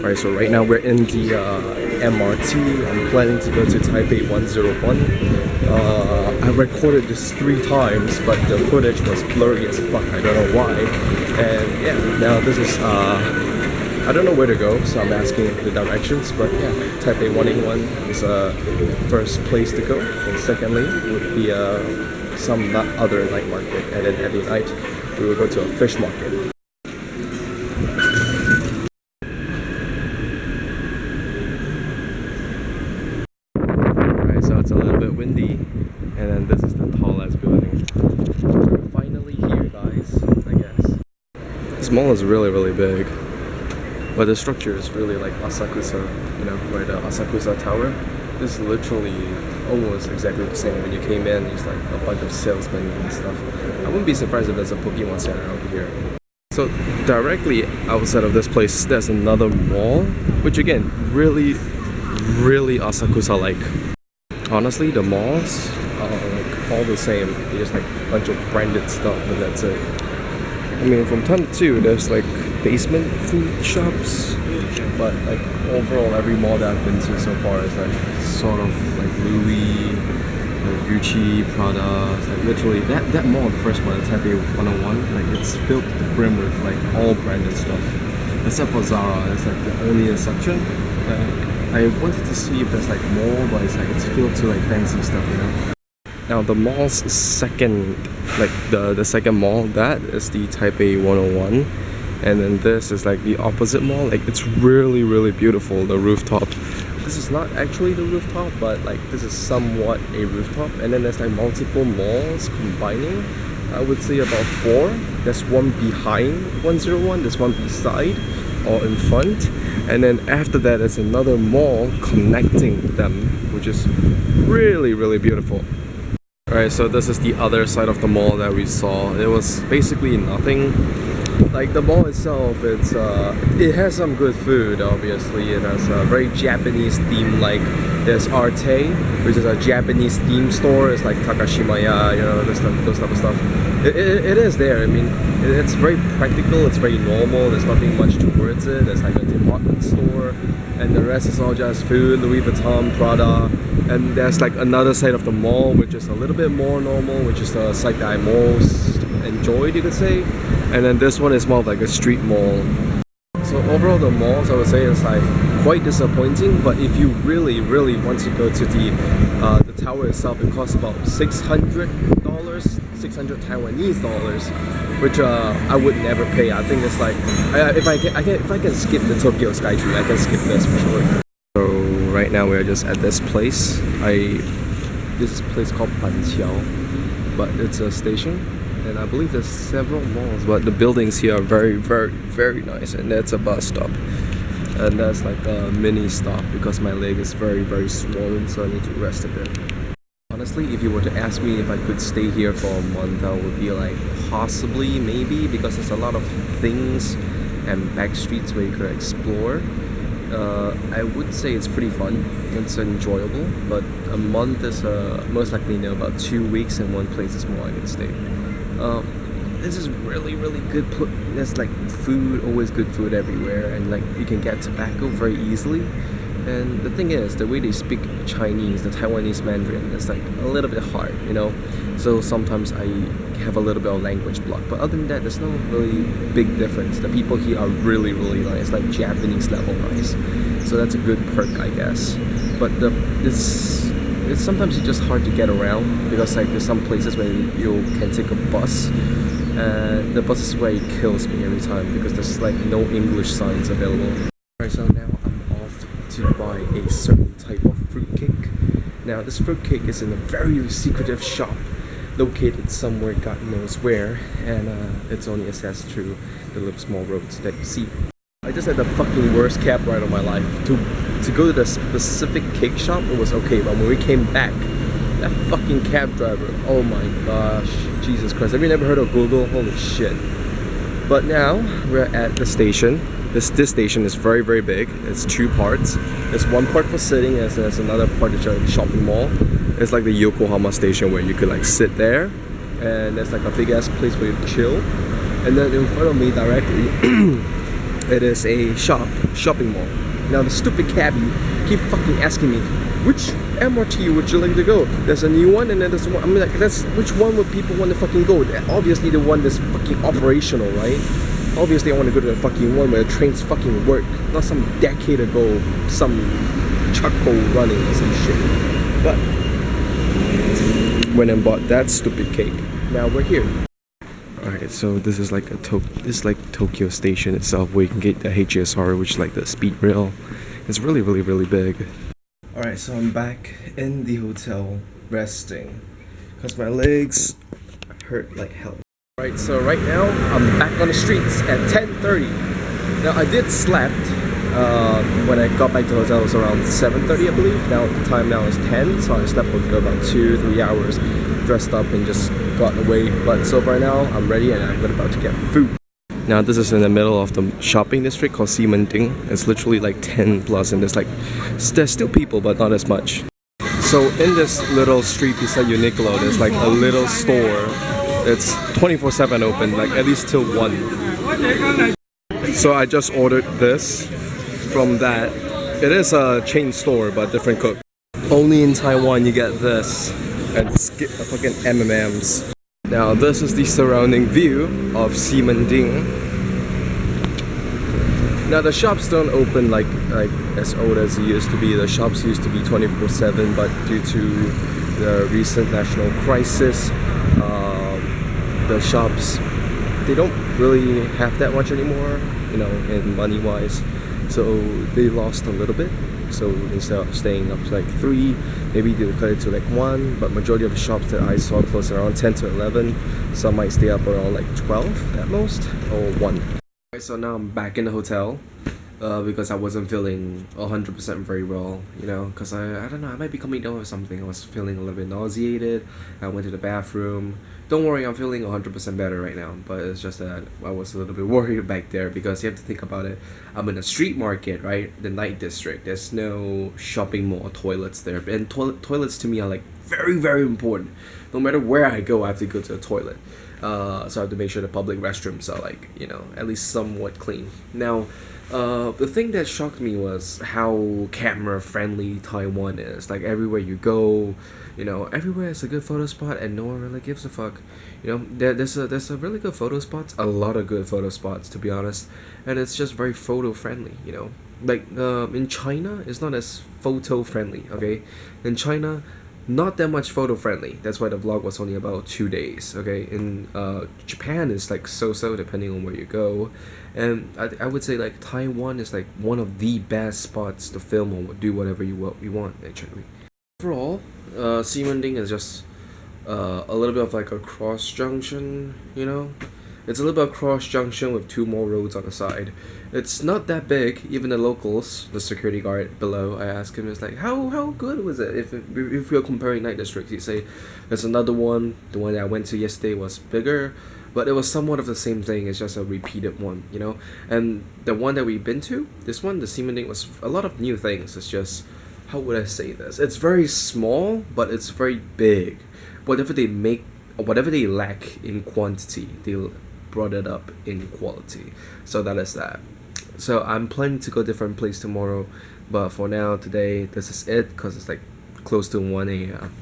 Alright, so right now we're in the MRT. I'm planning to go to Taipei 101. I recorded this 3 times, but the footage was blurry as fuck. I don't know why. And yeah, now this is I don't know where to go, so I'm asking the directions. But yeah, Taipei 101 is first place to go, and secondly would be some other night market, and then every night we will go to a fish market. So it's a little bit windy, and then this is the tallest building. We're finally here, guys, I guess. This mall is really big, but the structure is really like Asakusa, you know, where the Asakusa Tower. This is literally almost exactly the same. When you came in, there's like a bunch of salesmen and stuff. I wouldn't be surprised if there's a Pokemon Center over here. So directly outside of this place, there's another mall, which again, really Asakusa-like. Honestly, the malls are like all the same. They just like a bunch of branded stuff, and that's it. I mean, from time to time, there's like basement food shops, but like overall, every mall that I've been to so far is like sort of like Louis, like Gucci, Prada. Like literally, that mall, the first one, Taipei 101, like it's filled to the brim with like all branded stuff, except for Zara. It's like the only exception. I wanted to see if there's like more, but it's like it's filled to like fancy stuff, you know. Now the mall's second, like the second mall, that is the Taipei 101, and then this is like the opposite mall. Like it's really beautiful, the rooftop. This is not actually the rooftop, but like this is somewhat a rooftop, and then there's like multiple malls combining. I would say about 4. There's one behind 101, there's one beside or in front, and then after that there's another mall connecting them, which is really beautiful. Alright, so this is the other side of the mall that we saw. It was basically nothing. Like the mall itself, it has some good food. Obviously, it has a very Japanese theme. Like there's Arte, which is a Japanese theme store. It's like Takashimaya, you know, those type of stuff. It is there. I mean, it's very practical. It's very normal. There's nothing much towards it. There's like a department store, and the rest is all just food, Louis Vuitton, Prada. And there's like another side of the mall, which is a little bit more normal, which is the side that I most enjoyed, you could say. And then this one is more of like a street mall. So overall, the malls, I would say, is like quite disappointing. But if you really want to go to the tower itself, it costs about $600, 600 Taiwanese dollars, which I would never pay. I think it's like if I can skip the Tokyo Skytree, I can skip this for sure. So right now we're just at this place. This is a place called Banqiao, but it's a station. And I believe there's several malls, but the buildings here are very nice, and that's a bus stop. And that's like a mini stop because my leg is very swollen, so I need to rest a bit. Honestly, if you were to ask me if I could stay here for a month, I would be like possibly, maybe, because there's a lot of things and back streets where you could explore. I would say it's pretty fun, it's enjoyable, but a month is most likely about 2 weeks, and one place is more I can stay. This is really good. There's like food, always good food everywhere, and like you can get tobacco very easily. And the thing is, the way they speak Chinese, the Taiwanese Mandarin, is like a little bit hard, you know. So sometimes I have a little bit of language block, but other than that, there's no really big difference. The people here are really nice, like Japanese level nice. So that's a good perk, I guess. But it's sometimes it's just hard to get around, because like there's some places where you can take a bus, and the bus is where it kills me every time because there's like no English signs available. Alright, so now I'm off to buy a certain type of fruitcake. Now this fruitcake is in a very secretive shop located somewhere God knows where, and it's only accessed through the little small roads that you see. I just had the fucking worst cab ride of my life. To go to the specific cake shop, it was okay, but when we came back, that fucking cab driver, oh my gosh, Jesus Christ, have you never heard of Google? Holy shit. But now, we're at the station. This station is very big. It's 2 parts. There's one part for sitting, and there's another part that's a shopping mall. It's like the Yokohama station where you could like sit there, and there's like a big ass place for you to chill. And then in front of me directly, It is a shopping mall. Now the stupid cabbie keep fucking asking me, which MRT would you like to go? There's a new one and then there's one. I mean, like, that's which one would people want to fucking go? Obviously the one that's fucking operational, right? Obviously I want to go to the fucking one where the trains fucking work, not some decade ago, some charcoal running or some shit. But went and bought that stupid cake. Now we're here. Alright, so this is like Tokyo Station itself, where you can get the HSR, which is like the speed rail. It's really big. Alright, so I'm back in the hotel resting because my legs hurt like hell. Alright, so right now I'm back on the streets at 10:30. Now I did slept when I got back to the hotel. It was around 7:30, I believe. Now the time now is 10, so I slept for about 2-3 hours, dressed up and just got away. But so far now I'm ready and I'm about to get food. Now this is in the middle of the shopping district called Ximending. It's literally like 10 plus, and there's still people but not as much. So in this little street beside Uniqlo, there's like a little store. It's 24/7 open, like at least till 1. So I just ordered this from that. It is a chain store but different cook. Only in Taiwan you get this and skip fucking M&Ms. Now this is the surrounding view of Ximending. Now the shops don't open like as old as it used to be. The shops used to be 24/7, but due to the recent national crisis, the shops, they don't really have that much anymore, you know, in money wise. So they lost a little bit. So instead of staying up to like 3, maybe they cut it to like 1. But majority of the shops that I saw close around 10 to 11. Some might stay up around like 12 at most, or 1. Alright, so now I'm back in the hotel because I wasn't feeling 100% very well, you know, because I don't know, I might be coming down with something. I was feeling a little bit nauseated. I went to the bathroom. Don't worry, I'm feeling 100% better right now, but it's just that I was a little bit worried back there because you have to think about it. I'm in a street market, right? The night district. There's no shopping mall toilets there, and toilets to me are like very important. No matter where I go, I have to go to the toilet. So I have to make sure the public restrooms are like, you know, at least somewhat clean. Now, the thing that shocked me was how camera friendly Taiwan is. Like everywhere you go, you know, everywhere is a good photo spot and no one really gives a fuck. You know, there's a really good photo spots, a lot of good photo spots to be honest, and it's just very photo friendly, you know. Like in China, it's not as photo friendly, okay? In China, not that much photo friendly. That's why the vlog was only about 2 days, okay? In Japan, it's like so depending on where you go. And I would say like Taiwan is like one of the best spots to film or do whatever you want actually. Overall, Ximending is just a little bit of like a cross junction, you know? It's a little bit of cross junction with 2 more roads on the side. It's not that big. Even the locals, the security guard below, I asked him, it's like, how good was it? If you're comparing night districts, you say there's another one. The one that I went to yesterday was bigger, but it was somewhat of the same thing. It's just a repeated one, you know. And the one that we've been to, this one, the Ximending, was a lot of new things. It's just, how would I say this? It's very small, but it's very big. Whatever they make, or whatever they lack in quantity, they brought it up in quality. So that is that. So I'm planning to go different place tomorrow, but for now, today, this is it because it's like close to 1 a.m.